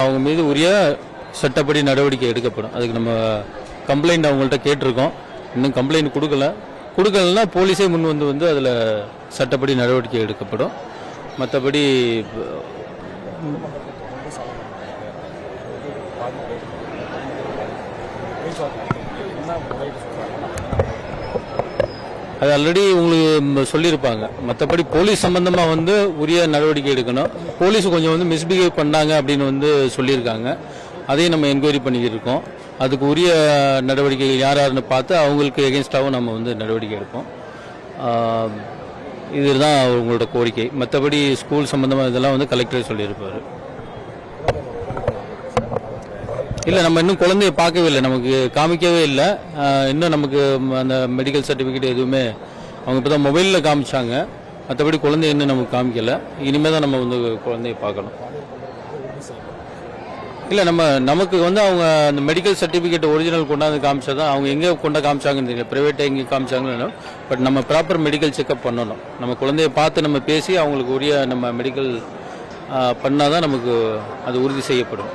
அவங்க மீது உரிய சட்டப்படி நடவடிக்கை எடுக்கப்படும். அதுக்கு நம்ம கம்ப்ளைண்ட் அவங்கள்ட்ட கேட்டிருக்கோம். இன்னும் கம்ப்ளைண்ட் கொடுக்கலன்னா போலீஸே முன் வந்து அதில் சட்டப்படி நடவடிக்கை எடுக்கப்படும். மற்றபடி அது ஆல்ரெடி உங்களுக்கு சொல்லியிருப்பாங்க. மற்றபடி போலீஸ் சம்பந்தமாக வந்து உரிய நடவடிக்கை எடுக்கணும். போலீஸ் கொஞ்சம் வந்து மிஸ்பிஹேவ் பண்ணாங்க அப்படின்னு வந்து சொல்லியிருக்காங்க. அதையும் நம்ம என்கொயரி பண்ணிக்கிட்டு இருக்கோம். அதுக்கு உரிய நடவடிக்கைகள் யாருன்னு பார்த்து அவங்களுக்கு எகென்ஸ்டாகவும் நம்ம வந்து நடவடிக்கை எடுப்போம். இதுதான் அவங்களோட கோரிக்கை. மற்றபடி ஸ்கூல் சம்பந்தமாக இதெல்லாம் வந்து கலெக்டரே சொல்லியிருப்பார். இல்லை, நம்ம இன்னும் குழந்தைய பார்க்கவே இல்லை, நமக்கு காமிக்கவே இல்லை. இன்னும் நமக்கு அந்த மெடிக்கல் சர்டிஃபிகேட் எதுவுமே அவங்க இப்போ தான் மொபைலில் காமிச்சாங்க. மற்றபடி குழந்தைய இன்னும் நமக்கு காமிக்கலை. இனிமேல் தான் நம்ம வந்து குழந்தைய பார்க்கணும். இல்லை, நமக்கு வந்து அவங்க அந்த மெடிக்கல் சர்டிஃபிகேட் ஒரிஜினல் கொண்டாந்து காமிச்சா தான். அவங்க எங்கே கொண்டா காமிச்சாங்கன்னு தெரியல, ப்ரைவேட்டாக எங்கே காமிச்சாங்கன்னு. பட் நம்ம ப்ராப்பர் மெடிக்கல் செக்அப் பண்ணணும். நம்ம குழந்தைய பார்த்து நம்ம பேசி அவங்களுக்கு உரிய நம்ம மெடிக்கல் பண்ணால் தான் நமக்கு அது உறுதி செய்யப்படும்.